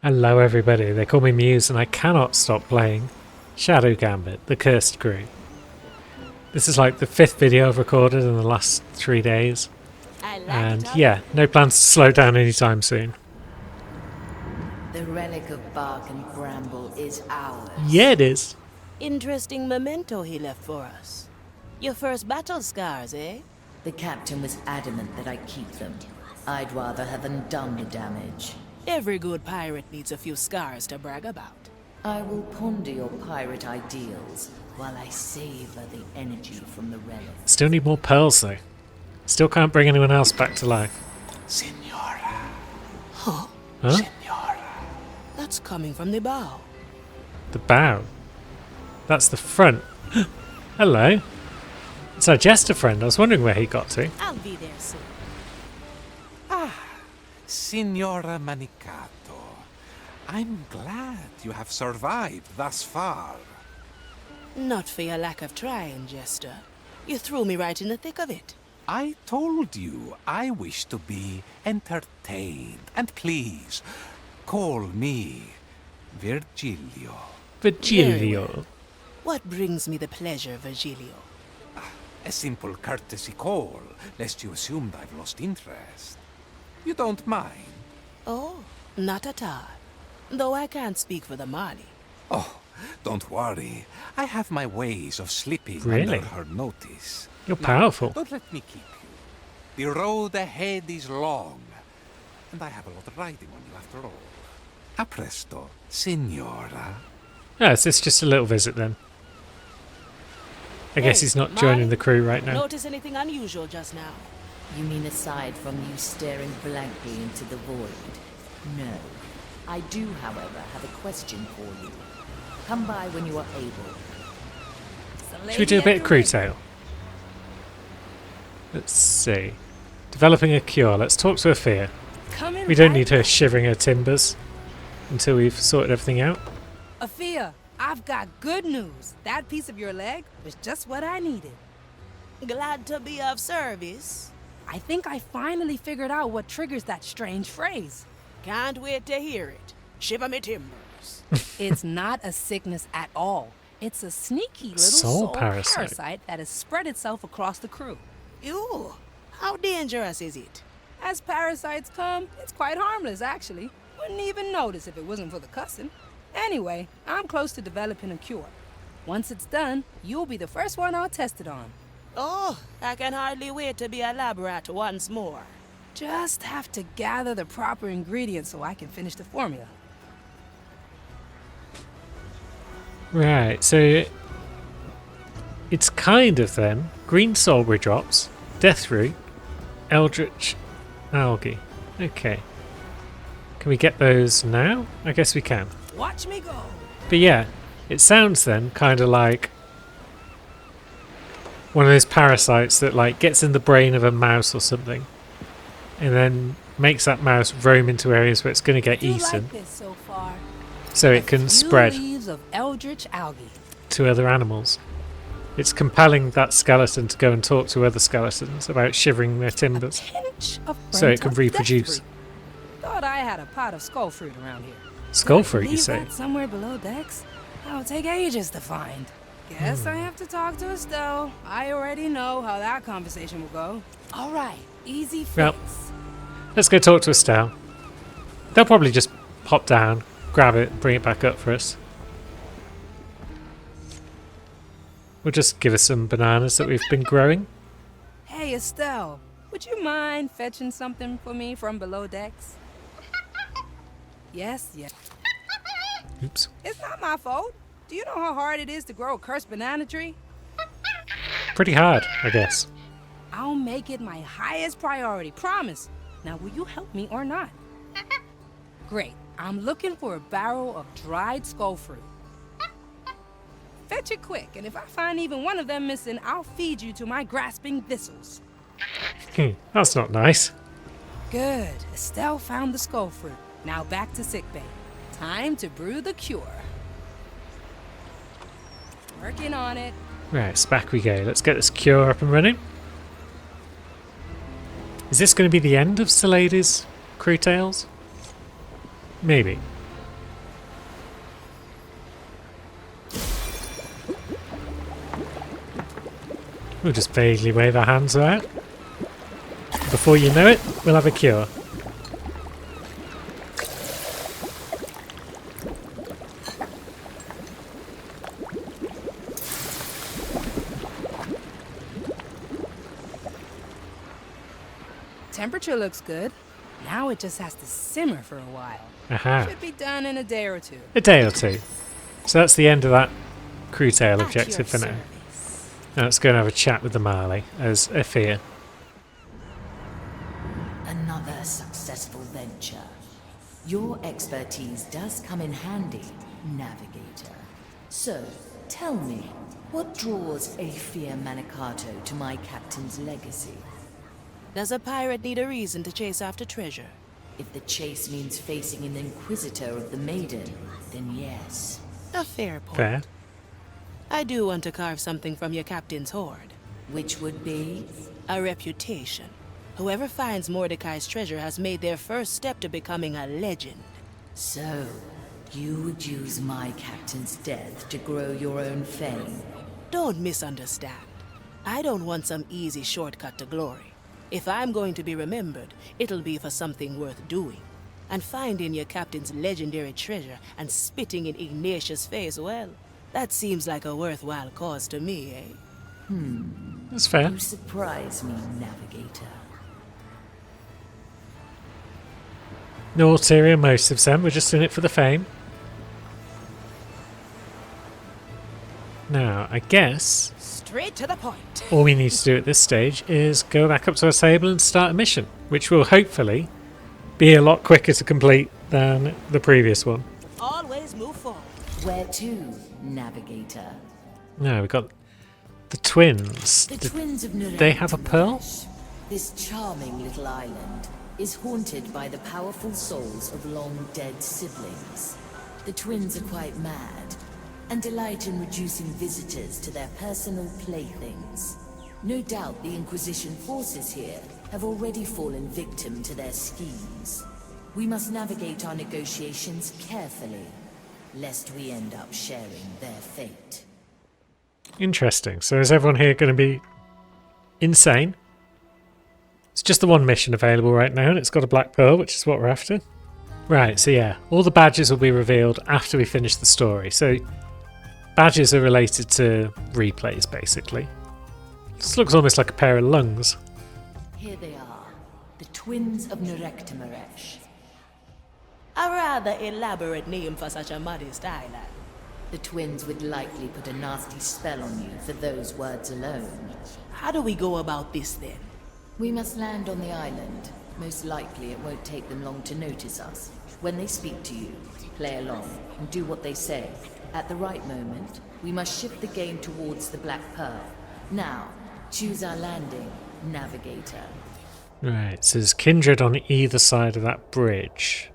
Hello everybody, they call me Muse and I cannot stop playing Shadow Gambit, the Cursed Crew. This is like the 5th video I've recorded in the last 3 days. And yeah, no plans to slow down anytime soon. The relic of bark and bramble is ours. Yeah, it is. Interesting memento he left for us. Your first battle scars, eh? The captain was adamant that I keep them. I'd rather have undone the damage. Every good pirate needs a few scars to brag about. I will ponder your pirate ideals while I savor the energy from the relic. Still need more pearls though. Still can't bring anyone else back to life. Senora. Huh? Senora. That's coming from the bow. The bow. That's the front. Hello. It's our jester friend. I was wondering where he got to. I'll be there soon. Signora Manicato, I'm glad you have survived thus far. Not for your lack of trying, Jester. You threw me right in the thick of it. I told you I wish to be entertained, and please, call me Virgilio. Virgilio. What brings me the pleasure, Virgilio? A simple courtesy call, lest you assumed I've lost interest. You don't mind? Oh, not at all. Though I can't speak for the Mali. Oh, don't worry. I have my ways of slipping Really? under her notice. You're Now, powerful. don't let me keep you. The road ahead is long, and I have a lot riding on you after all. A presto, signora. Oh, is this just a little visit then? I guess he's not joining the crew right now. Notice anything unusual just now? You mean aside from you staring blankly into the void? No. I do, however, have a question for you. Come by when you are able. Should we do a bit of crew tale? Let's see. Developing a cure. Let's talk to Afia. We don't need her shivering her timbers until we've sorted everything out. Afia, I've got good news. That piece of your leg was just what I needed. Glad to be of service. I think I finally figured out what triggers that strange phrase. Can't wait to hear it. Shiver me timbers. It's not a sickness at all. It's a sneaky little Soul soul parasite. that has spread itself across the crew. Ew. How dangerous is it? As parasites come, it's quite harmless, actually. Wouldn't even notice if it wasn't for the cussing. Anyway, I'm close to developing a cure. Once it's done, you'll be the first one I'll test it on. Oh, I can hardly wait to be a lab rat once more. Just have to gather the proper ingredients so I can finish the formula. Right, so it's kind of then green soulberry drops, deathroot, eldritch algae. Okay. Can we get those now? I guess we can. Watch me go. But yeah, it sounds then kind of like one of those parasites that like gets in the brain of a mouse or something and then makes that mouse roam into areas where it's going to get Do you eaten like this so far? so it can spread Leaves of eldritch algae. to other animals. It's compelling that skeleton to go and talk to other skeletons about shivering their timbers. Pinch of So it can burnt-up reproduce. deathroot. Thought I had a pot of skull fruit around here. Skull fruit, you Leave say? that somewhere below decks? That'll take ages to find. Guess I have to talk to Estelle. I already know how that conversation will go. All right, easy fix. Well, let's go talk to Estelle. They'll probably just hop down, grab it, and bring it back up for us. We'll just give us some bananas that we've been growing. Hey, Estelle, would you mind fetching something for me from below decks? Yes. Oops. It's not my fault. Do you know how hard it is to grow a cursed banana tree? Pretty hard, I guess. I'll make it my highest priority, promise. Now, will you help me or not? Great. I'm looking for a barrel of dried skull fruit. Fetch it quick, and if I find even one of them missing, I'll feed you to my grasping thistles. That's not nice. Good. Estelle found the skull fruit. Now back to sickbay. Time to brew the cure. Working on it. Right, so back we go. Let's get this cure up and running. Is this going to be the end of Saladi's crew tales? Maybe. We'll just vaguely wave our hands out. Before you know it, we'll have a cure. Temperature looks good. Now it just has to simmer for a while. Aha. Should be done in a day or two. A day or two. So that's the end of that crew tail At objective for your now. service. Now let's go and have a chat with the Marley as Athea. Another successful venture. Your expertise does come in handy, Navigator. So, tell me, what draws Aethia Manicato to my captain's legacy? Does a pirate need a reason to chase after treasure? If the chase means facing an Inquisitor of the Maiden, then yes. A fair point. Fair. I do want to carve something from your captain's hoard. Which would be? A reputation. Whoever finds Mordecai's treasure has made their first step to becoming a legend. So, you would use my captain's death to grow your own fame? Don't misunderstand. I don't want some easy shortcut to glory. If I'm going to be remembered, it'll be for something worth doing. And finding your captain's legendary treasure and spitting in Ignatius' face, well, that seems like a worthwhile cause to me, eh? That's fair. You surprise me, Navigator. No ulterior motives then, we're just in it for the fame. Now, I guess Straight to the point. all we need to do at this stage is go back up to our table and start a mission, which will hopefully be a lot quicker to complete than the previous one. Always move forward. Where to, Navigator? No, we got the twins. The twins of Nurek. they have a pearl? This charming little island is haunted by the powerful souls of long-dead siblings. The twins are quite mad and delight in reducing visitors to their personal playthings. No doubt the Inquisition forces here have already fallen victim to their schemes. We must navigate our negotiations carefully, lest we end up sharing their fate. Interesting. So is everyone here going to be insane? It's just the one mission available right now, and it's got a black pearl, which is what we're after. Right, so yeah, all the badges will be revealed after we finish the story. So badges are related to replays, basically. This looks almost like a pair of lungs. Here they are, the twins of Nerektimaresh. A rather elaborate name for such a modest island. The twins would likely put a nasty spell on you for those words alone. How do we go about this then? We must land on the island. Most likely it won't take them long to notice us. When they speak to you, play along and do what they say. At the right moment, we must shift the game towards the Black Pearl. Now, choose our landing, Navigator. Right, so there's kindred on either side of that bridge.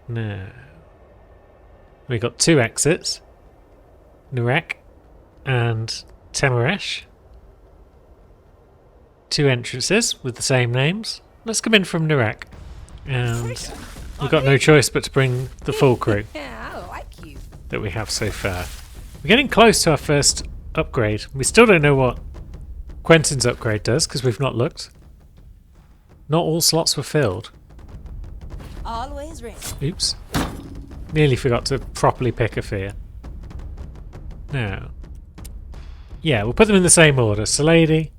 Now, we got two exits, Nurek and Temaresh. Two entrances with the same names. Let's come in from Nurek. And we've got no choice but to bring the full crew Yeah, I like you. that we have so far. We're getting close to our first upgrade. We still don't know what Quentin's upgrade does because we've not looked. Not all slots were filled. Always ready. Oops. Nearly forgot to properly pick a fear. Now. Yeah, we'll put them in the same order. So Lady.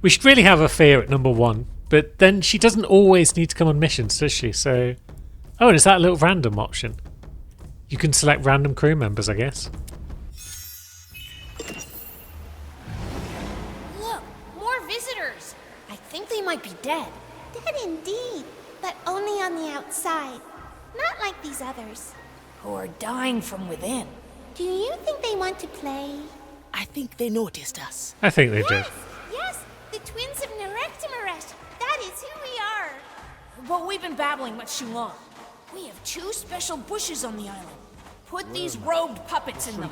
We should really have a fear at number 1. But then she doesn't always need to come on missions, does she? So. Oh, and is that a little random option? You can select random crew members, I guess. Look, more visitors. I think they might be dead. Dead indeed, but only on the outside. Not like these others. Who are dying from within. Do you think they want to play? I think they noticed us. I think they did. Yes, the twins of Nerektimaresh. That is who we are. But we've been babbling much too long. We have 2 special bushes on the island. Put these robed puppets in them.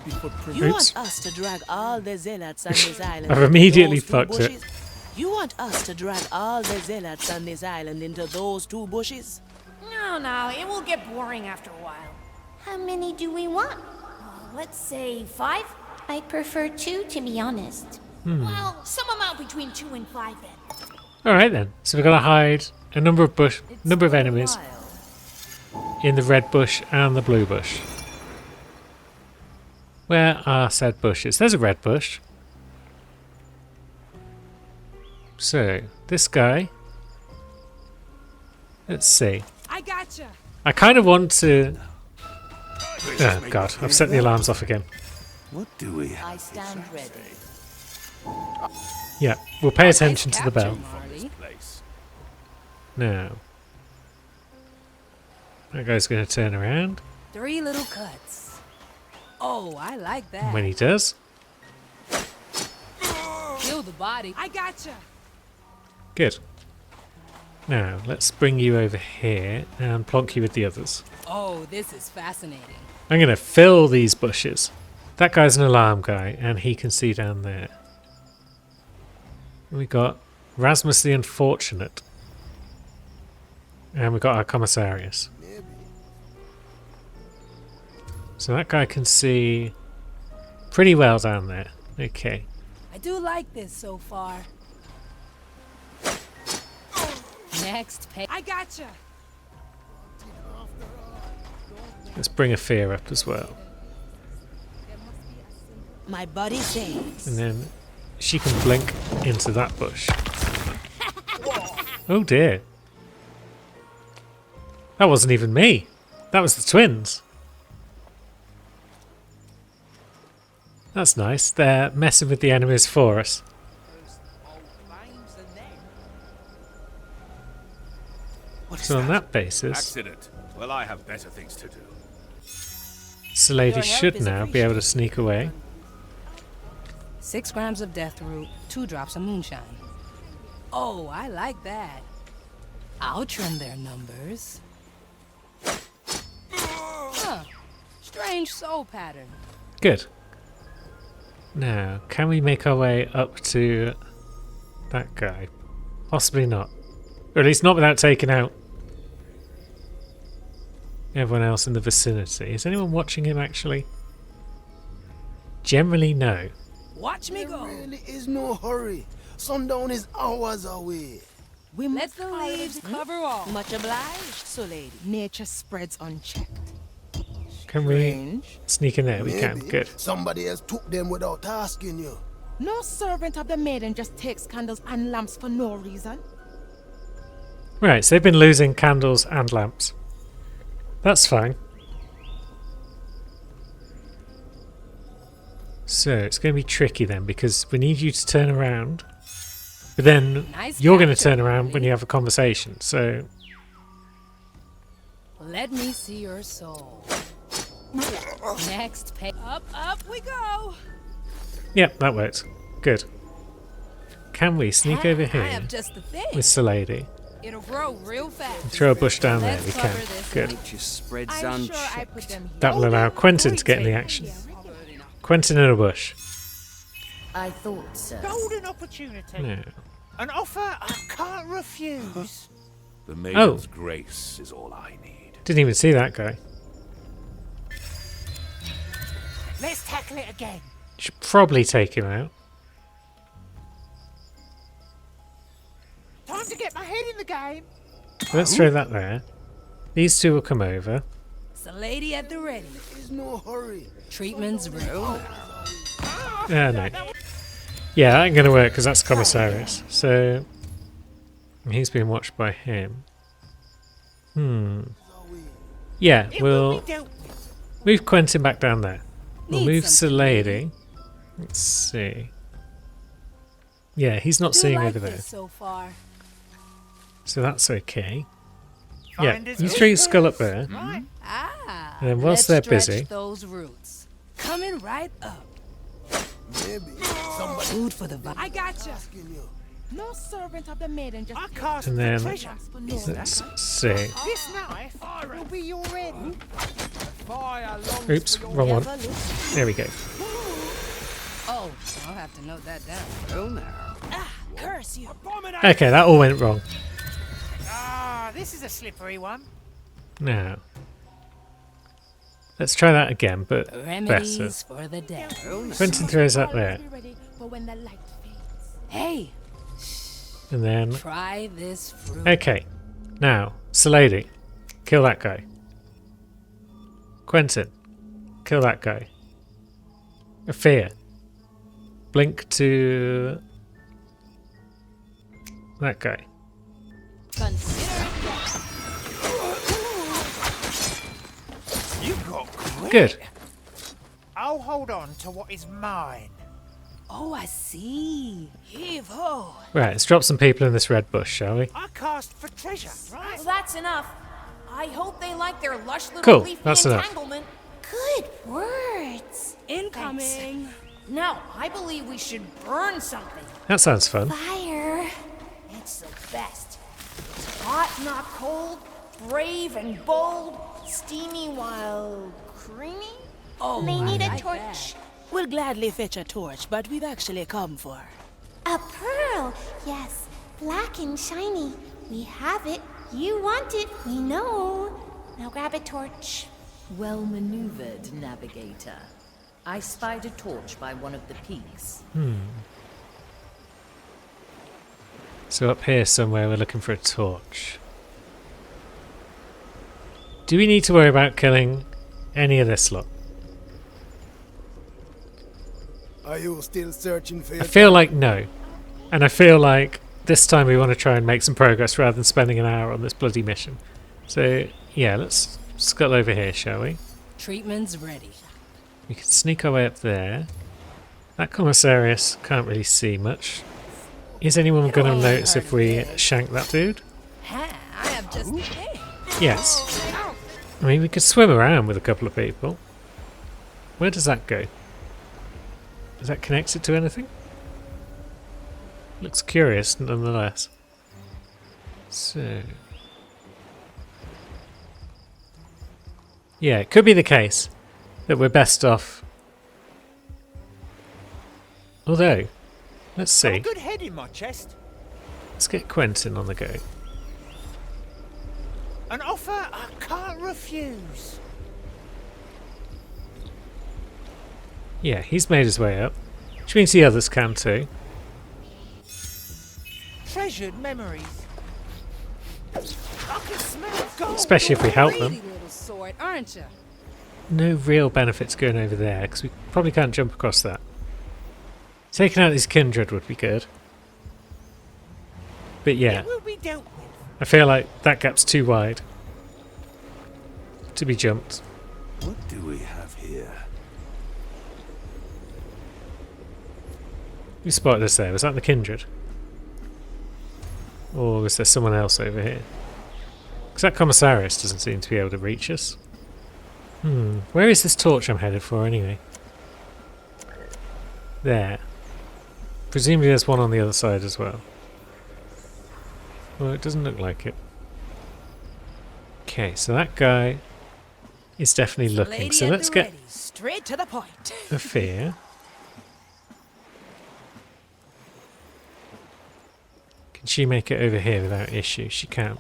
You Oops. want us to drag all the zealots on this island? I've into immediately those 2 fucked it. bushes? You want us to drag all the zealots on this island into those 2 bushes? No, it will get boring after a while. How many do we want? Let's say 5? I prefer 2, to be honest. Well, some amount between 2 and 5 then. All right then. So we're gonna hide a number of enemies in the red bush and the blue bush. Where are said bushes? There's a red bush. So this guy. Let's see. I gotcha. I kind of want to. Oh god! I've set the alarms off again. What do we have? I stand ready. Yeah, we'll pay attention to the bell. Marley. Now. That guy's going to turn around. 3 little cuts. Oh, I like that. And when he does, Kill the body. I gotcha. good. Now, let's bring you over here and plonk you with the others. Oh, this is fascinating. I'm going to fill these bushes. That guy's an alarm guy, and he can see down there. We got Rasmus the Unfortunate. And we got our Commissarius. So that guy can see pretty well down there. Okay. I do like this so far. Next page. I gotcha. Let's bring a fear up as well. My body says. And then she can blink into that bush. Oh dear. That wasn't even me. That was the twins. That's nice. They're messing with the enemies for us. So on that basis, Accident. Well, I have better things to do. Slady Your help should is now be able to sneak away. 6 grams of death root, 2 drops of moonshine. Oh, I like that. I'll trim their numbers. Huh. Strange soul pattern. Good. Now, can we make our way up to that guy? Possibly not. Or at least not without taking out everyone else in the vicinity. Is anyone watching him actually? Generally, no. Watch me go. Really is no hurry. Sundown is hours away. We let the leaves cover all. Much obliged, so lady. Nature spreads unchecked. Can we sneak in there? We can. Maybe Good. somebody else took them without asking you. No servant of the maiden just takes candles and lamps for no reason. Right, so they've been losing candles and lamps. That's fine. So it's going to be tricky then, because we need you to turn around. But then Nice you're going to capture, turn around Marley. when you have a conversation. So Let me see your soul. Next page. Up we go. yep, that works. Good. Can we sneak over I here have just the thing. with Slady? It'll grow real fast. Throw a bush down there. Let's We cover can. this. Good. Nature spreads I'm sure I put them here. That will allow Quentin to get in the action. Quentin in a bush. I thought so. Golden opportunity. No. An offer I can't refuse. The maiden's grace is all I need. Didn't even see that guy. Let's tackle it again. Should probably take him out. Time to get my head in the game. Let's throw that there. These two will come over. It's a lady at the ready. There's no hurry. Treatment's real. No. Yeah, that ain't going to work because that's Commissarius. So he's being watched by him. Yeah, It will we'll be dealt with. move Quentin back down there. We'll Need move something, Slady. Let's see. Yeah, he's not Do seeing like over there. this so far. So that's okay. Yeah, Finders you throw your skull up keepers. there. Right. Ah. And then whilst let's they're stretch busy- those roots. Coming right up. Maybe somebody Food for the body. I gotcha. asking you. No servant of the maiden just I takes cast And the then treasure. for no let's reason. see. This knife will be your end. Fire longs Oops, for your wrong one. Never look. There we go. Oh, I'll have to note that down. Well now. Curse you. Okay, that all went wrong. Ah, this is a slippery one. Now, Let's try that again, but better. Remedies for the dead. Quentin throws that there. Be ready for when the light fades. Hey, And then... try this fruit. Okay. Now, Salady. Kill that guy. Quentin. Kill that guy. Fear. Blink to... that guy. Consider it done. You got quick. Good. I'll hold on to what is mine. Oh, I see. Heave-ho. Right, let's drop some people in this red bush, shall we? I cast for treasure, right? Well, that's enough. I hope they like their lush little Cool, leafy that's enough. entanglement. Good words. Incoming. Now, I believe we should burn something. That sounds fun. Fire. It's the best. Hot, not cold, brave and bold, steamy while creamy. Oh, May I need a like torch. that. We'll gladly fetch a torch, but we've actually come for. A pearl. Yes, black and shiny. We have it. You want it. We know. Now grab a torch. Well maneuvered, navigator. I spied a torch by one of the peaks. So up here somewhere we're looking for a torch. Do we need to worry about killing any of this lot? Are you still searching for I your feel like no. And I feel like this time we want to try and make some progress rather than spending an hour on this bloody mission. So yeah, let's scuttle over here, shall we? Treatment's ready. We can sneak our way up there. That commissarius can't really see much. Is anyone going to notice if we shank that dude? Ha, I have just the thing. Yes. I mean, we could swim around with a couple of people. Where does that go? Is that connected to anything? Looks curious, nonetheless. So... yeah, it could be the case that we're best off. Although, let's Got a see. good head in my chest. Let's get Quentin on the go. An offer I can't refuse. Yeah, he's made his way up. Which means the others can too. Treasured memories. I can smell gold. Especially if we help them. Pretty little sword, aren't you? No real benefits going over there, because we probably can't jump across that. Taking out his kindred would be good. But yeah, It will be dealt with. I feel like that gap's too wide to be jumped. What do we have here? Who spotted us there? Was that the kindred? Or was there someone else over here? Because that commissarius doesn't seem to be able to reach us. Where is this torch I'm headed for anyway? There. Presumably there's one on the other side as well. Well, it doesn't look like it. Okay, so that guy is definitely looking. Lady So at let's the get ready, straight to the point. a fear. Can she make it over here without issue? She can.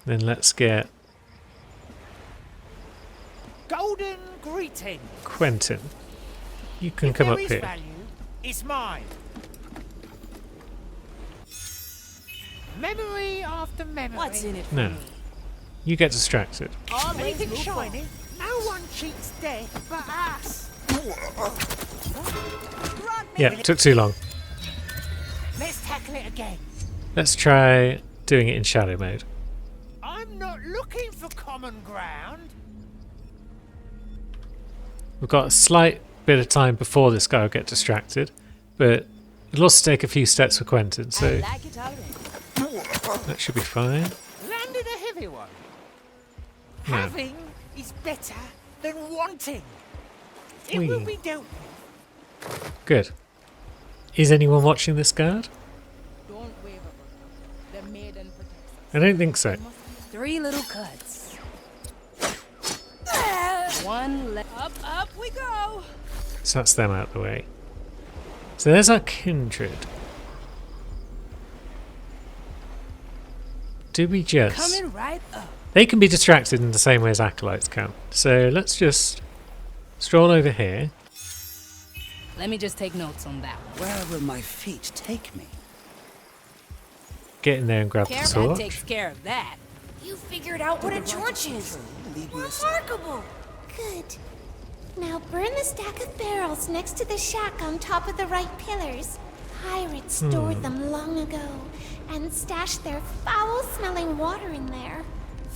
Then let's get Golden greeting. Quentin. You can If come there up is here. value, it's mine. Memory after memory. What's in it for No. me? You get distracted. Always Anything move forward. shiny. No one cheats death but us. Yeah, took too long. Let's tackle it again. Let's try doing it in shadow mode. I'm not looking for common ground. We've got a slight bit of time before this guy will get distracted, but it'll also take a few steps for Quentin, so I like it already. that should be fine. Landed a heavy one. Yeah. Having is better than wanting. It will Whee. be dealt with. Good. Is anyone watching this guard? Don't waver, brother. The maiden protects us. I don't think so. 3 little cuts. One left. Up we go. So that's them out of the way. So there's our kindred. Do we just... Coming right up. They can be distracted in the same way as acolytes can. So let's just stroll over here. Let me just take notes on that one. Where will my feet take me? Get in there and grab the Caravan torch. takes care of that. You figured out what a torch is. Remarkable. Good. Now burn the stack of barrels next to the shack on top of the right pillars. Pirates stored them long ago and stashed their foul-smelling water in there.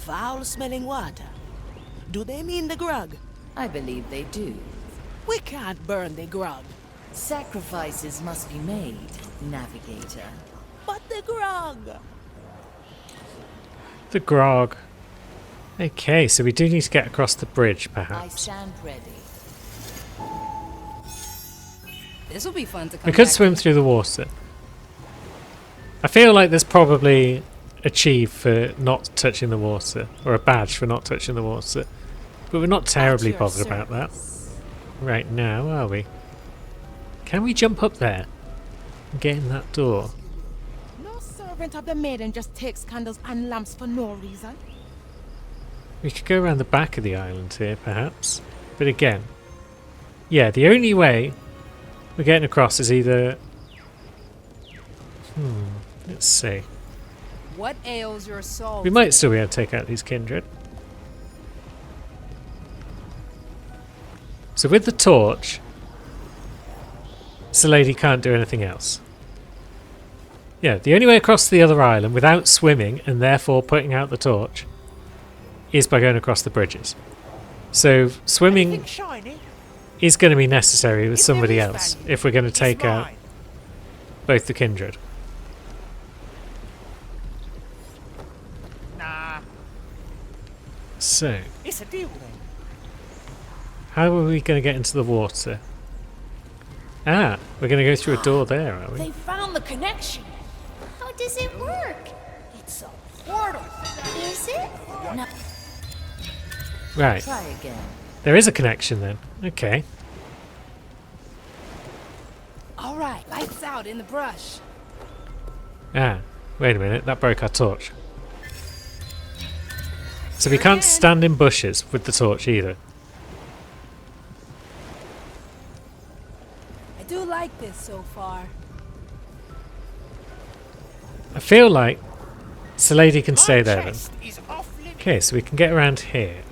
Foul-smelling water. Do they mean the grog? I believe they do. We can't burn the grog. Sacrifices must be made, Navigator. But the grog! The grog. Okay, so we do need to get across the bridge, I perhaps. stand ready. This will be fun to come We could back swim to. through the water. I feel like there's probably a chief for not touching the water, or a badge for not touching the water. But we're not terribly your bothered about that right now, are we? Can we jump up there and get in that door? No servant of the maiden just takes candles and lamps for no reason. We could go around the back of the island here, perhaps. But again, yeah, the only way we're getting across is either... let's see. What ails your soul? We might still be able to take out these kindred. So with the torch, this lady can't do anything else. Yeah, the only way across the other island without swimming and therefore putting out the torch is by going across the bridges. So swimming Shiny? is going to be necessary with If somebody there is else value, if we're going to it's take out mine. both the kindred. Nah, So, it's a deal then. how are we going to get into the water? Ah, we're going to go through a door there, are we? They found the connection. How does it work? It's a portal. Is it? No, Right, Try again. there is a connection then. Okay. All right, lights out in the brush. Ah, wait a minute, that broke our torch. So we can't stand in bushes with the torch either. I do like this so far. I feel like this lady can stay My there then. chest is off limits. Okay, so we can get around here.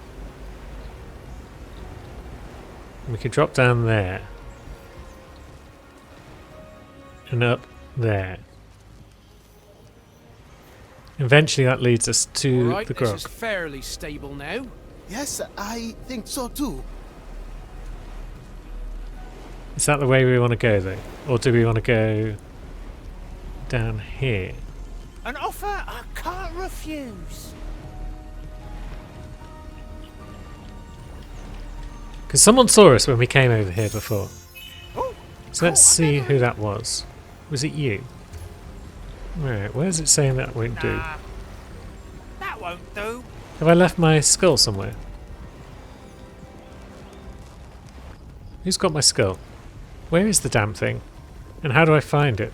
We could drop down there. And up there. Eventually that leads us to Right, the this grog. is fairly stable now. Yes, I think so too. Is that the way we want to go though? Or do we want to go down here? An offer I can't refuse. Because someone saw us when we came over here before. Oh, So let's see who that was. Was it you? Right, where's it saying that won't do? nah, that won't do. Have I left my skull somewhere? Who's got my skull? Where is the damn thing? And how do I find it?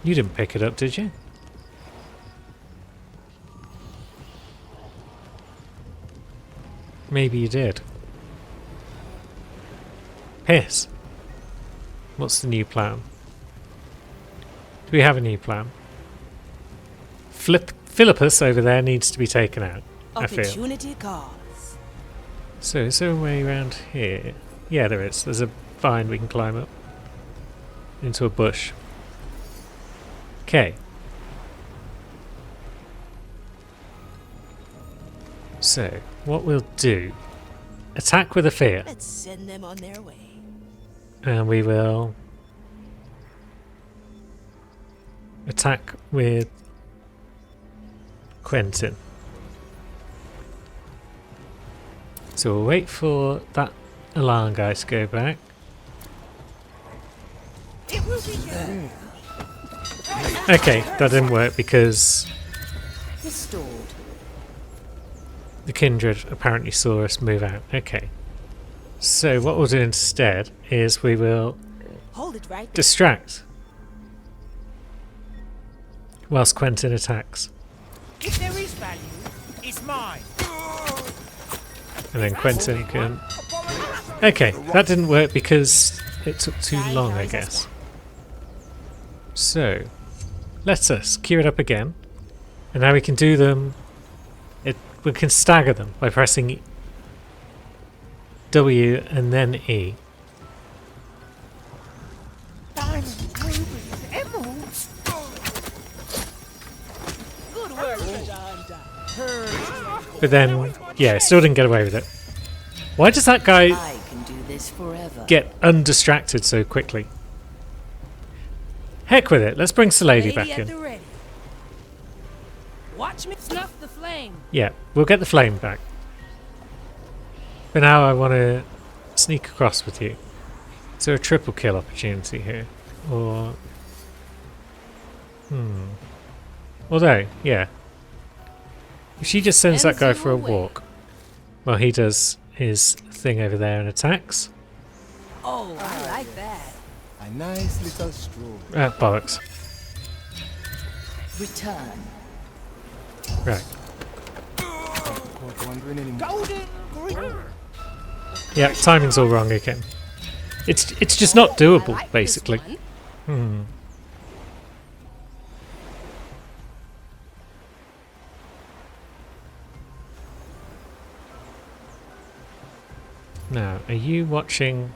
You didn't pick it up, did you? Maybe you did. Piss. What's the new plan? Do we have a new plan? Philippus over there needs to be taken out, I feel. Opportunity calls. So is there a way around here? Yeah, there is. There's a vine we can climb up. Into a bush. Okay. So, what we'll do... Attack with a fear. Let's send them on their way. And we will... attack with... Quentin. So we'll wait for that alarm guy to go back. It will be good. Okay, that didn't work because Restored. the kindred apparently saw us move out. Okay. So what we'll do instead is we will Hold it right there. distract whilst Quentin attacks. If there is value, it's mine. And then Quentin can... Okay, that didn't work because it took too long, I guess. So, let us queue it up again. And now we can do them... we can stagger them by pressing W and then E. Diamonds, rubies, emeralds. Good work, treasure hunter. But then, yeah, still didn't get away with it. Why does that guy I can do this forever. get undistracted so quickly? Heck with it, let's bring Salady Lady back at the in. ready. Watch me snuff the flame. Yeah, we'll get the flame back. But now I want to sneak across with you. Is there a triple kill opportunity here? Or... Although, yeah. If she just sends that guy for a walk, while he does his thing over there and attacks. Oh, I like that. A nice little stroll. Bollocks. Return. Right. Not wondering anymore. Golden green. Yeah, timing's all wrong again. It's just not doable, basically. Now, are you watching?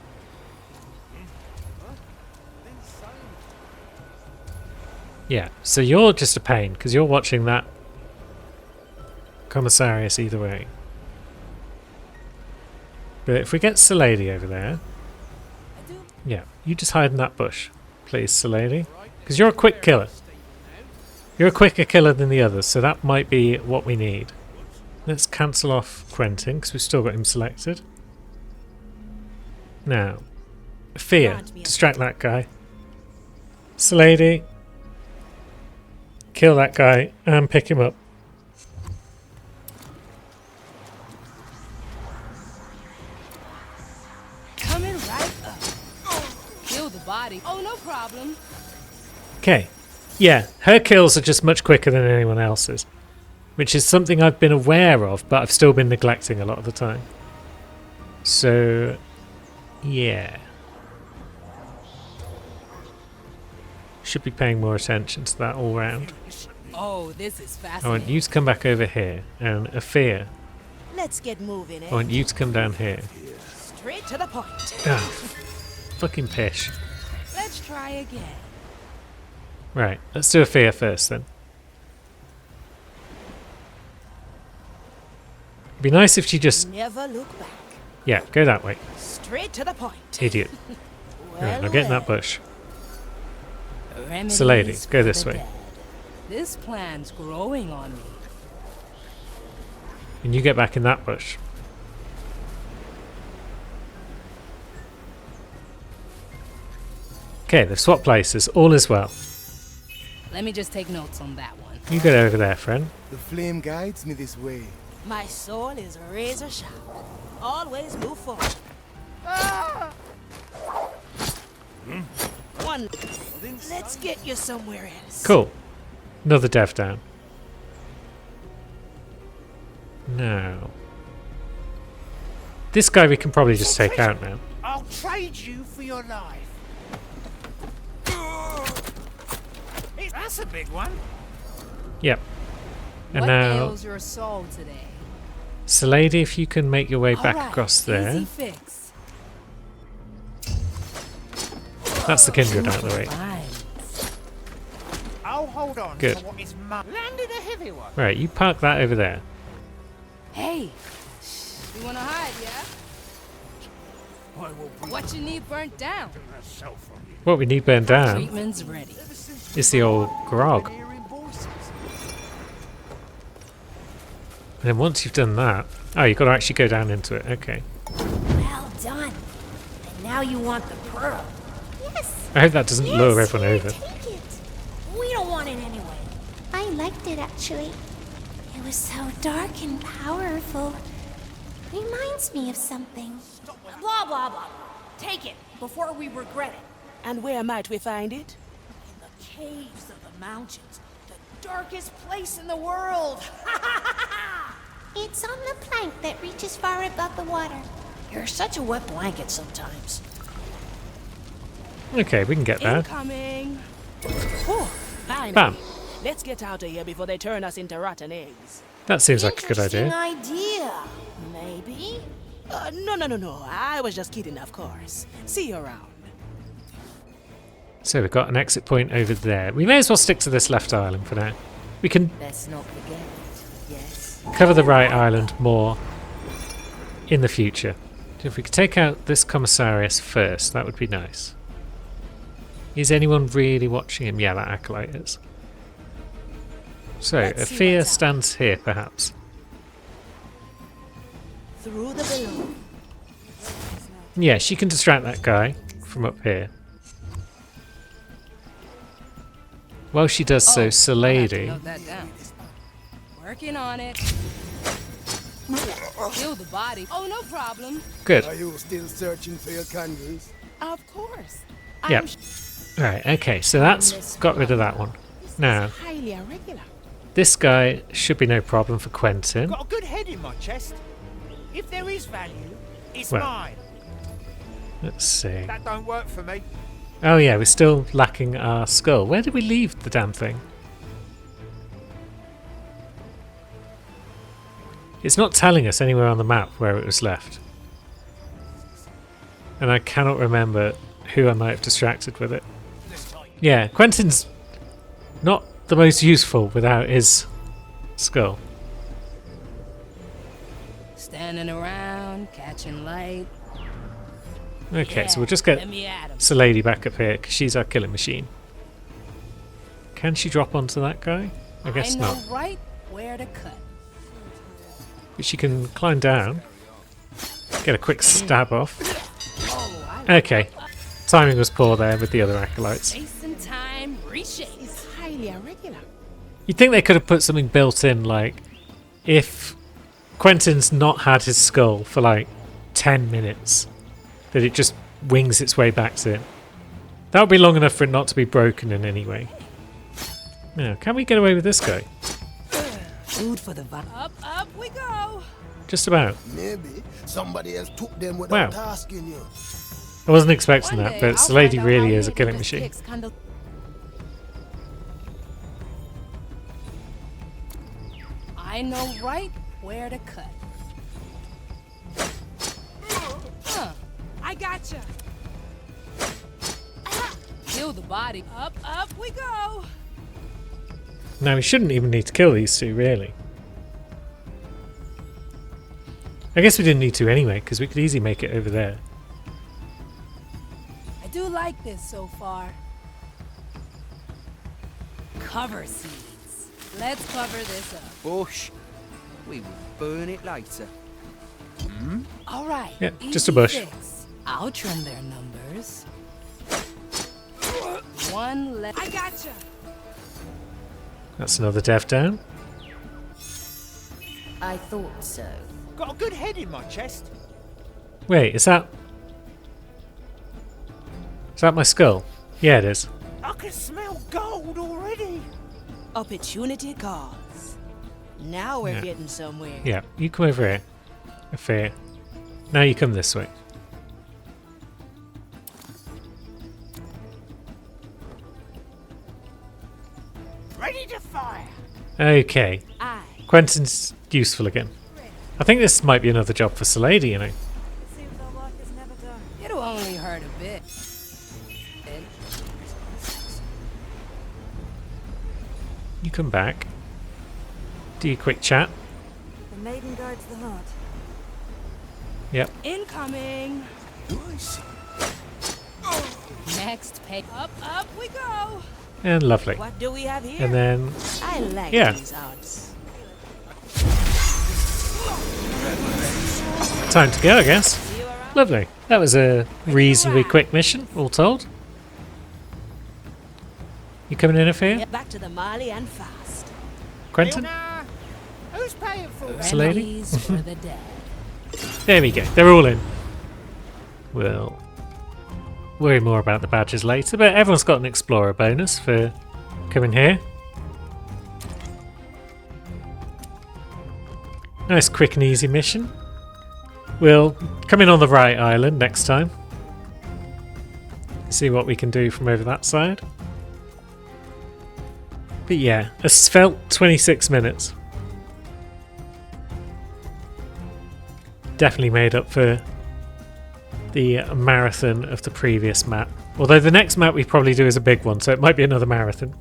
Yeah, so you're just a pain because you're watching that Commissarius either way. But if we get Salady over there, yeah, you just hide in that bush, please, Salady, because you're a quick killer. You're a quicker killer than the others, so that might be what we need. Let's cancel off Quentin because we've still got him selected. Now, Fear, distract that guy. Salady, kill that guy and pick him up. Coming right up. Kill the body. Oh, no problem. Okay. Yeah, her kills are just much quicker than anyone else's, which is something I've been aware of, but I've still been neglecting a lot of the time. So, yeah. Should be paying more attention to that all round. Oh, this is I want fascinating. you to come back over here, and Afia, Let's get moving, I want you to come down here. Straight to the point. Ah, fucking pish. Let's try again. Right, let's do Afia first then. It'd be nice if she just... Never look back. Yeah, go that way. Straight to the point. Idiot. Right, now get in that bush. Remedies So ladies, go for this the way. dead. This plan's growing on me. And you get back in that bush. Okay, they've swapped places. All is well. Let me just take notes on that one. You get over there, friend. The flame guides me this way. My soul is razor sharp. Always move forward. One. Let's get you somewhere else. Cool. Another dev down. Now. This guy we can probably just take out now. I'll trade you for your life. That's a big one. Yep. And What now, ails your soul today? Salady, if you can make your way back All right, across there. Easy fix. That's the kindred out of the way. Fine. I'll hold on Good. to what is mine. Landed a heavy one. Right, you park that over there. Hey, you wanna hide, yeah? I will bring What you need burnt down? myself from you. What we need burned down Treatment's ready. is the old grog. Hearing voices. And then once you've done that... Oh, you've got to actually go down into it. Okay. Well done. And now you want the pearl. Yes. I hope that doesn't lure everyone here, over. Take it. We don't want it anyway. I liked it actually. It was so dark and powerful. Reminds me of something. Blah, blah, blah. Take it before we regret it. And where might we find it? In the caves of the mountains. The darkest place in the world. plank that reaches far above the water. You're such a wet blanket sometimes. Okay, we can get there. Incoming. Oh, finally. Bam. Let's get out of here before they turn us into rotten eggs. That seems like a good Interesting idea. idea. Maybe. No. I was just kidding, of course. See you around. So we've got an exit point over there. We may as well stick to this left island for now. We can Let's not forget. Yes. cover the right island more in the future. If we could take out this commissarius first, that would be nice. Is anyone really watching him? Yeah, that acolyte is. So, Let's see Aphia what's up. stands here, perhaps. Through the below. Yeah, she can distract that guy from up here. While she does so, I'll have to Salady. note that down. Working on it. Kill the body. Oh, no problem. Good. Are you still searching for your candles? Of course. Yep. Right, okay, so that's got rid of that one. Now, Highly irregular. this guy should be no problem for Quentin. Got a good head in my chest. If there is value, it's Well. mine. Let's see. That don't work for me. Oh yeah, we're still lacking our skull. Where did we leave the damn thing? It's not telling us anywhere on the map where it was left. And I cannot remember who I might have distracted with it. Yeah, Quentin's not the most useful without his skull. Standing around, catching light. Okay, so we'll just get Let me at 'em. Salady back up here because she's our killing machine. Can she drop onto that guy? I guess I know not. right where to cut. But she can climb down. Get a quick stab off. Okay. Timing was poor there with the other acolytes. Space and time reshape. It's highly irregular. You'd think they could have put something built in, like, if Quentin's not had his skull for like 10 minutes, that it just wings its way back to him. That would be long enough for it not to be broken in any way. Now, can we get away with this guy? Food for the Up we go. Just about. Maybe somebody else took them without Wow. asking you. I wasn't expecting One that, day but I'll this lady find out really how is a many killing this machine. takes candle- I know right where to cut. I gotcha. Kill the body. Up we go. Now, we shouldn't even need to kill these two, really. I guess we didn't need to anyway, because we could easily make it over there. I do like this so far. Cover seeds. Let's cover this up. Bush. We will burn it later. All right. Yeah, easy just a bush. fix. I'll trim their numbers. One left. I gotcha. That's another dev down. I thought so. Got a good head in my chest. Wait, is that my skull? Yeah, it is. I can smell gold already. Opportunity calls. Now we're Yeah. getting somewhere. Yeah, you come over here. Fair. Now you come this way. Ready to fire. Okay. Aye. Quentin's useful again. I think this might be another job for Salady, you know. It'll only hurt a bit. You come back. Do your quick chat. The maiden guards the heart. Yep. Incoming. Next pay. Up we go. And lovely. What do we have here? And then, I like yeah. these odds. time to go, I guess. Lovely. That was a reasonably quick mission, all told. You coming in, Aphia? Get back to the Mali and fast. Quentin? Nah. Who's paying for It's it? a lady. Remedies for the dead. There we go. They're all in. We'll worry more about the badges later, but everyone's got an explorer bonus for coming here. Nice quick and easy mission. We'll come in on the right island next time. See what we can do from over that side. But yeah, a svelte 26 minutes. Definitely made up for the marathon of the previous map. Although the next map we probably do is a big one, so it might be another marathon.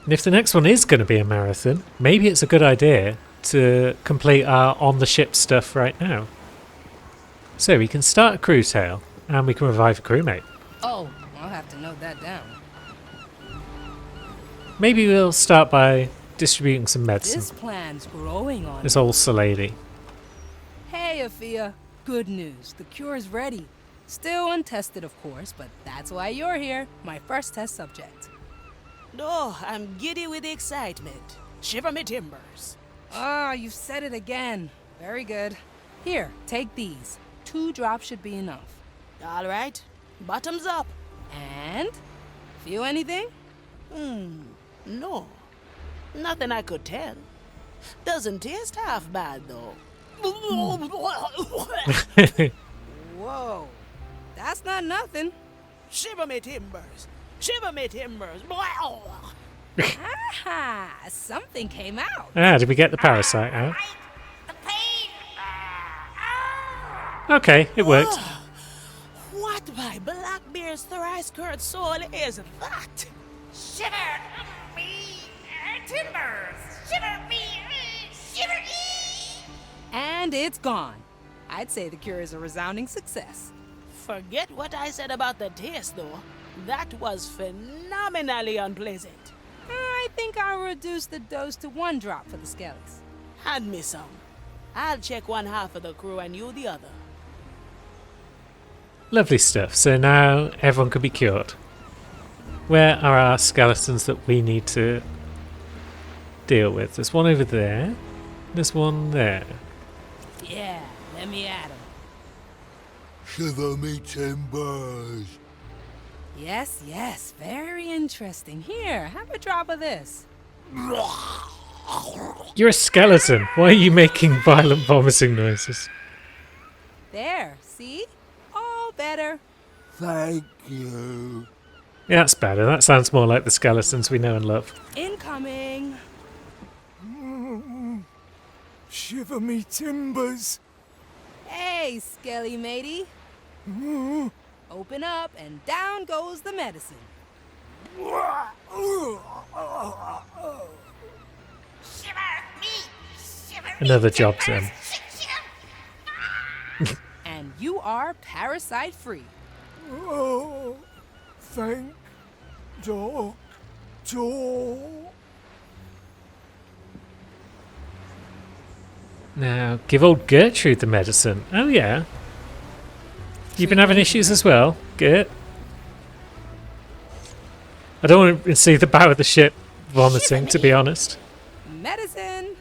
And if the next one is going to be a marathon, maybe it's a good idea to complete our on the ship stuff right now. So we can start a crew tale, and we can revive a crewmate. Oh, I'll have to note that down. Maybe we'll start by distributing some medicine. This plan's growing on This old lady. Hey, Afia. Good news. The cure is ready. Still untested, of course, but that's why you're here. My first test subject. Oh, I'm giddy with excitement. Shiver me timbers. Ah, you said it again. Very good. Here, take these. 2 drops should be enough. All right. Bottoms up. And? Feel anything? No. Nothing I could tell. Doesn't taste half bad, though. Whoa. That's not nothing. Shiver me timbers. Shiver me timbers. Aha! Something came out. Ah, did we get the parasite out? Okay, it worked. What by Blackbeard's thrice-cursed soul is that? Shiver me timbers! Shiver me! Shiver me! And it's gone. I'd say the cure is a resounding success. Forget what I said about the taste, though. That was phenomenally unpleasant. I think I'll reduce the dose to 1 drop for the skellies. Hand me some. I'll check one half of the crew and you the other. Lovely stuff. So now everyone can be cured. Where are our skeletons that we need to deal with? There's one over there. There's one there. Yeah, let me at him. Shiver me timbers. Yes, yes, very interesting. Here, have a drop of this. You're a skeleton. Why are you making violent vomiting noises? There, see? All better. Thank you. Yeah, that's better. That sounds more like the skeletons we know and love. Incoming. Shiver me timbers. Hey, skelly matey. Open up and down goes the medicine. Another job done. And you are parasite free. Oh, thank Doctor. Now, give old Gertrude the medicine. Oh yeah. You've been having issues as well, Gert? I don't want to see the bow of the ship vomiting, to be honest. Medicine.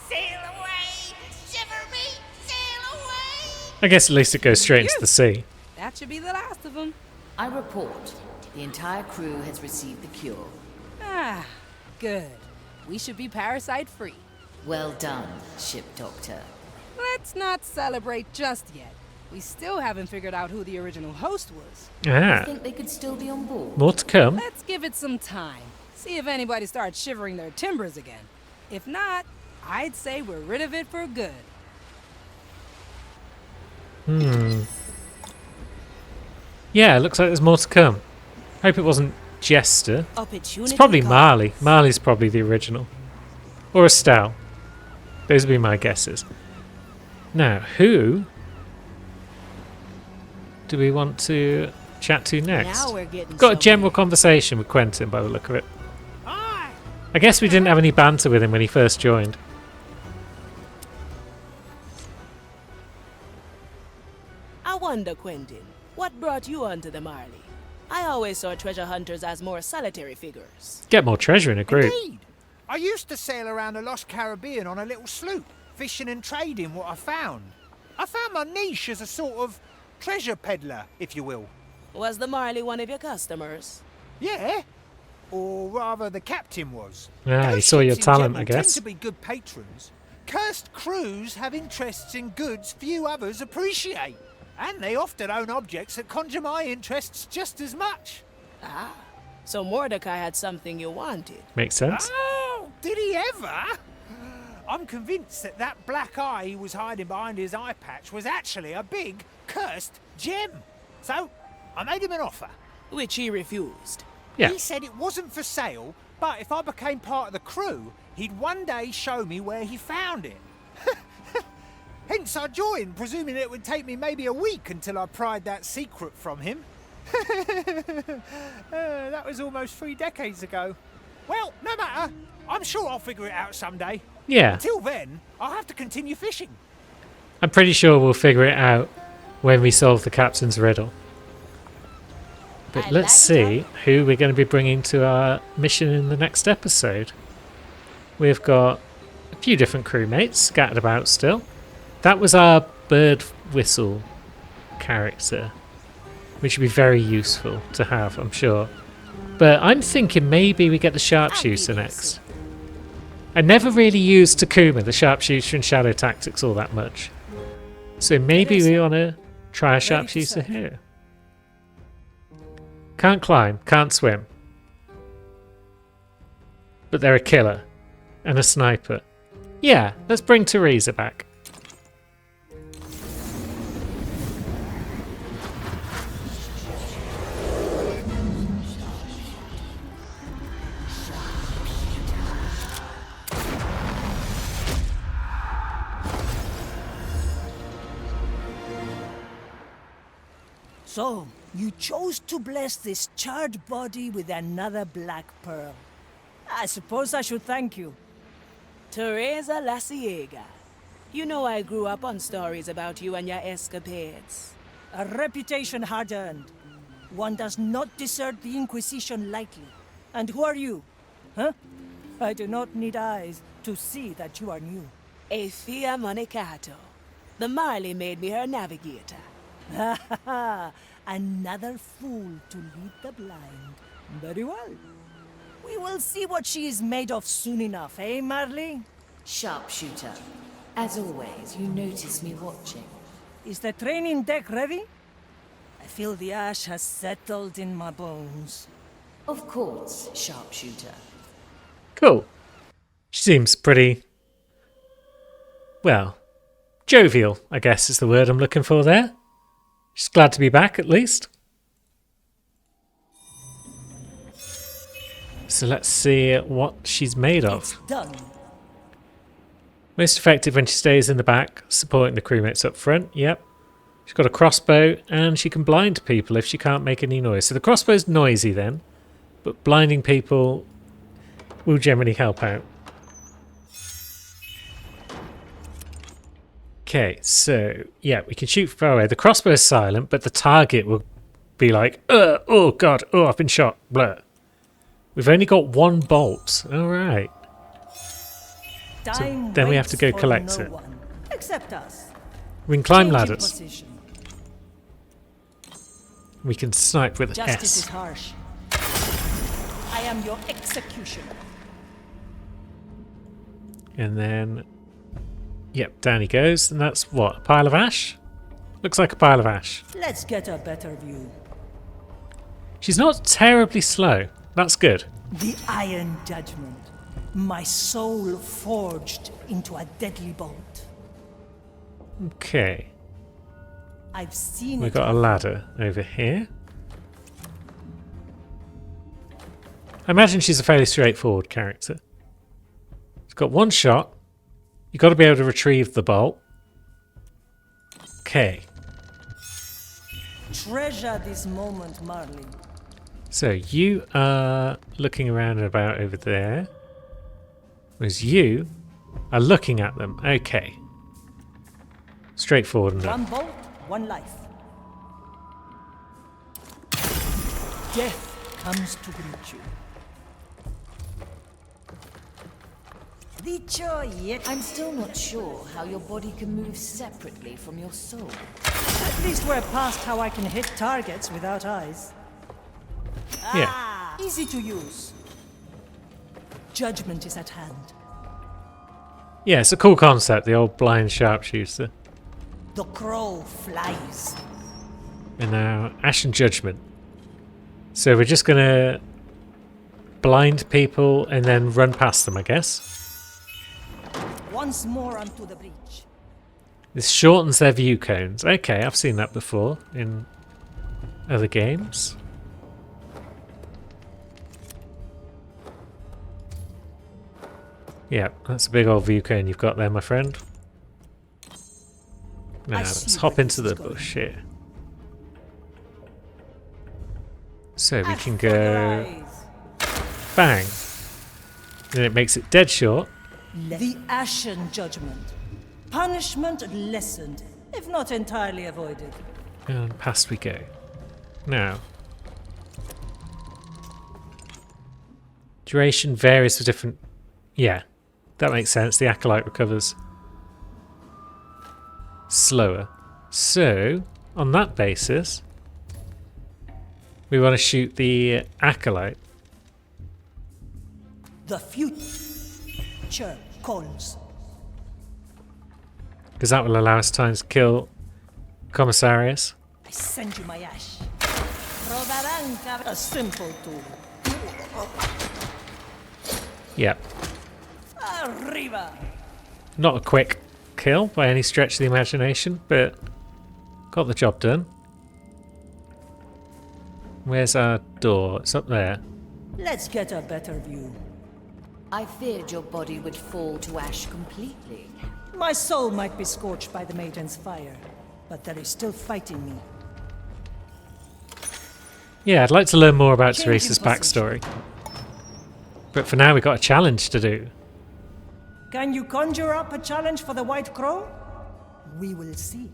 Sail away! Shiver me! Sail away! I guess at least it goes straight into the sea. That should be the last of them. I report. The entire crew has received the cure. Ah, good. We should be parasite free. Well done, ship doctor. Let's not celebrate just yet. We still haven't figured out who the original host was. I Ah, think they could still be on board. more to come. Let's give it some time. See if anybody starts shivering their timbers again. If not, I'd say we're rid of it for good. Yeah, it looks like there's more to come. Hope it wasn't Jester. Opportunity It's probably cost. Marley. Marley's probably the original. Or Estelle. Those would be my guesses. Now, who do we want to chat to next? Now we're getting Got a somewhere. general conversation with Quentin by the look of it. I guess we didn't have any banter with him when he first joined. I wonder, Quentin, what brought you onto the Marley? I always saw treasure hunters as more solitary figures. Get more treasure in a group. Indeed. I used to sail around the lost Caribbean on a little sloop, fishing and trading what I found. I found my niche as a sort of treasure peddler, if you will. Was the Marley one of your customers? Yeah. Or rather, the captain was. Ah, he Ghost saw your ships in talent, general I guess. Tend to be good patrons. Cursed crews have interests in goods few others appreciate. And they often own objects that conjure my interests just as much. Ah, so Mordecai had something you wanted. Makes sense. Oh, did he ever? I'm convinced that that black eye he was hiding behind his eye patch was actually a big, cursed gem. So, I made him an offer. Which he refused. Yeah. He said it wasn't for sale, but if I became part of the crew, he'd one day show me where he found it. Hence I joined, presuming it would take me maybe a week until I pried that secret from him. That was almost 3 decades ago. Well, no matter. I'm sure I'll figure it out someday. Yeah. Until then, I'll have to continue fishing. I'm pretty sure we'll figure it out when we solve the captain's riddle. But let's see who we're going to be bringing to our mission in the next episode. We've got a few different crewmates scattered about still. That was our bird whistle character, which would be very useful to have, I'm sure. But I'm thinking maybe we get the sharpshooter next. I never really used Takuma, the sharpshooter in Shadow Tactics, all that much. So maybe we want to try a sharpshooter here. Can't climb, can't swim. But they're a killer. And a sniper. Yeah, let's bring Teresa back. So, you chose to bless this charred body with another black pearl. I suppose I should thank you. Teresa La Ciega. You know I grew up on stories about you and your escapades. A reputation hard-earned. One does not desert the Inquisition lightly. And who are you? Huh? I do not need eyes to see that you are new. Aethea Monicato. The Marley made me her navigator. Ha ha ha! Another fool to lead the blind. Very well. We will see what she is made of soon enough, eh, Marley? Sharpshooter. As always, you notice me watching. Is the training deck ready? I feel the ash has settled in my bones. Of course, Sharpshooter. Cool. She seems pretty... well, jovial, I guess is the word I'm looking for there. She's glad to be back, at least. So let's see what she's made of. Done. Most effective when she stays in the back, supporting the crewmates up front. Yep. She's got a crossbow, and she can blind people if she can't make any noise. So the crossbow's noisy then, but blinding people will generally help out. Okay, so yeah, we can shoot far away. The crossbow is silent, but the target will be like, oh god, oh, I've been shot, blah. We've only got 1 bolt. Alright. So then we have to go collect it. Except us. We can climb Change in ladders. position. We can snipe with Justice is S. harsh. I am your executioner. And then... yep, down he goes. And that's what? A pile of ash? Looks like a pile of ash. Let's get a better view. She's not terribly slow. That's good. The Iron Judgment. My soul forged into a deadly bolt. Okay. I've seen We've it. got a ladder over here. I imagine she's a fairly straightforward character. She's got 1 shot. You've got to be able to retrieve the bolt. Okay. Treasure this moment, Marley. So you are looking around and about over there. Whereas you are looking at them. Okay. Straightforward enough. 1 bolt, 1 life. Death comes to greet you. I'm still not sure how your body can move separately from your soul. At least we're past how I can hit targets without eyes. Yeah. Ah, easy to use. Judgment is at hand. Yeah, it's a cool concept, the old blind sharpshooter. The crow flies. And now, Ashen Judgment. So we're just gonna blind people and then run past them, I guess. Once more onto the breach. This shortens their view cones. Okay, I've seen that before in other games. Yeah, that's a big old view cone you've got there, my friend. Now, let's hop into the bush here. So we can go bang. Then it makes it dead short. The Ashen Judgment. Punishment lessened, if not entirely avoided. And past we go. Now. Duration varies for different... Yeah, that makes sense. The Acolyte recovers slower. So, on that basis, we want to shoot the Acolyte. The future calls. Because that will allow us time to kill Commissarius. I send you my ash. A simple tool. Yep. Arriba. Not a quick kill by any stretch of the imagination, but got the job done. Where's our door? It's up there. Let's get a better view. I feared your body would fall to ash completely. My soul might be scorched by the Maiden's fire, but there is still fight in me. Yeah, I'd like to learn more about Changing Teresa's backstory. But for now, we've got a challenge to do. Can you conjure up a challenge for the White Crow? We will see.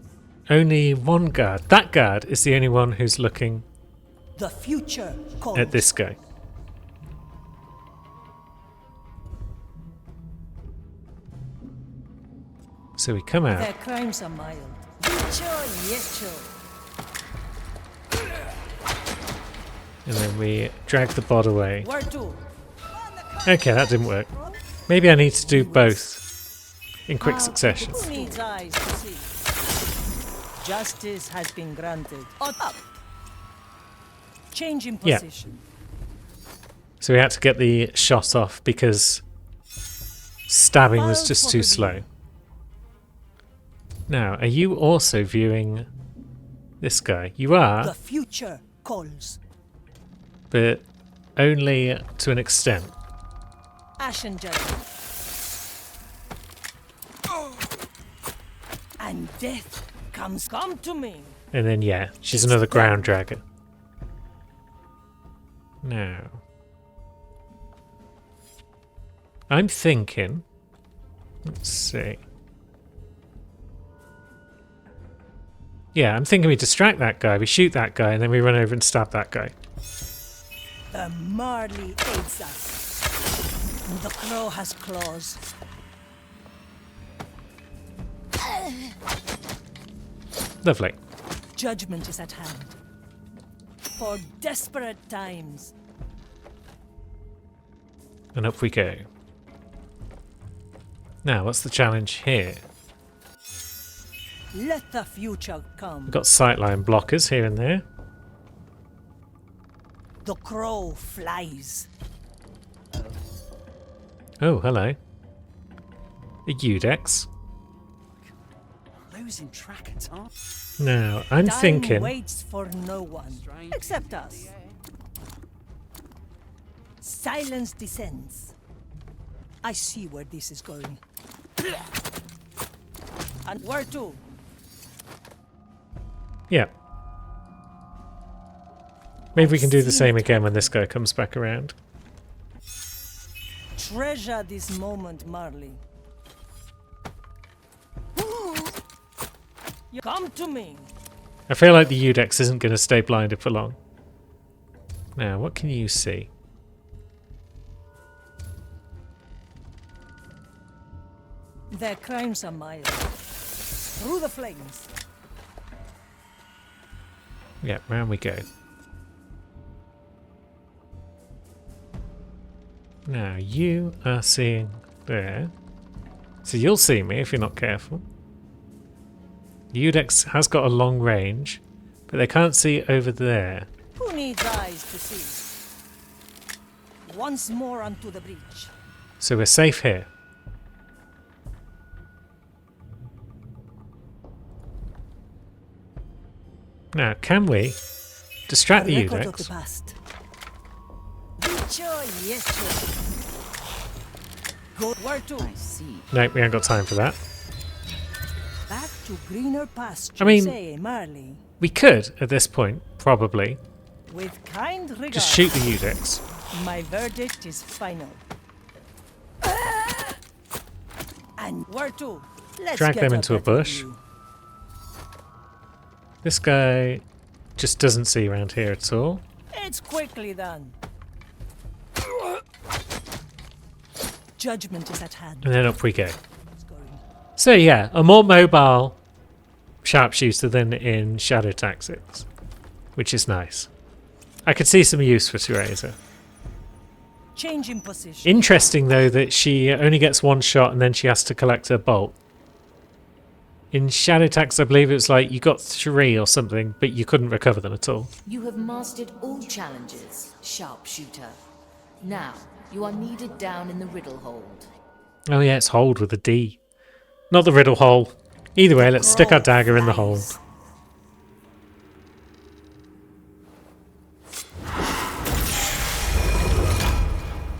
Only one guard. That guard is the only one who's looking The future calls. at this guy. So we come out. Their crimes are mild. Yecho, yecho. And then we drag the bod away. Where to? Okay, that didn't work. Maybe I need to do both in quick succession. Who needs eyes to see? Justice has been granted. Up. Change in Yeah. position. So we had to get the shot off because stabbing was File just for too review. slow. Now, are you also viewing this guy? You are, The future calls. but only to an extent. Ashen Judgment. And death comes. Come to me. And then, yeah, she's another ground dragger. Now, I'm thinking, let's see. Yeah, I'm thinking we distract that guy, we shoot that guy, and then we run over and stab that guy. The Marley aids us. The crow has claws. Lovely. Judgment is at hand. For desperate times. And up we go. Now, what's the challenge here? Let the future come. We've got sightline blockers here and there. The crow flies. Oh, hello. A Udex. Losing track of time. Now, I'm Time thinking... waits for no one, except us. Silence descends. I see where this is going. And where to? Yeah. Maybe we can do the same again when this guy comes back around. Treasure this moment, Marley. You come to me. I feel like the Udex isn't going to stay blinded for long. Now, what can you see? Their crimes are mild. Through the flames. Yeah, round we go. Now, you are seeing there. So you'll see me if you're not careful. The Udex has got a long range, but they can't see over there. Who needs eyes to see? Once more onto the breach. So we're safe here. Now, can we distract the Record of the Udex? past. Bicho, yes, go where to? I see. Nope, we haven't got time for that. Back to greener pastures, I mean- eh, Marley? We could, at this point, probably, With kind regard. just shoot the Udex. My verdict is final. And where to? Let's Drag get them a into a better bush. view. This guy just doesn't see around here at all. It's quickly done. Judgment is at hand. And then up we go. So yeah, a more mobile sharpshooter than in Shadow Tactics, which is nice. I could see some use for Theresa. Change in position. Interesting though that she only gets one shot and then she has to collect her bolt. In Shadow Tactics I believe it was like you got 3 or something, but you couldn't recover them at all. You have mastered all challenges, sharpshooter. Now, you are needed down in the Riddle Hold. Oh yeah, it's hold with a D. Not the riddle hole. Either way, let's stick our dagger in the hole.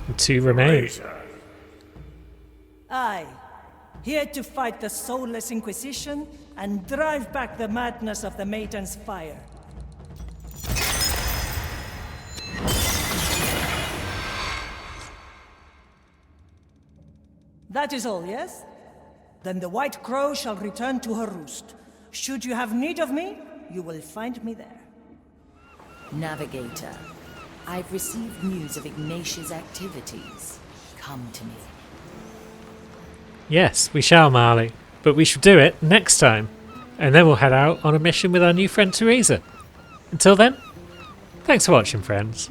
And 2 remain. Aye. Here to fight the soulless Inquisition and drive back the madness of the Maiden's Fire. That is all, yes? Then the White Crow shall return to her roost. Should you have need of me, you will find me there. Navigator, I've received news of Ignatius' activities. Come to me. Yes, we shall, Marley. But we shall do it next time. And then we'll head out on a mission with our new friend Theresa. Until then, thanks for watching, friends.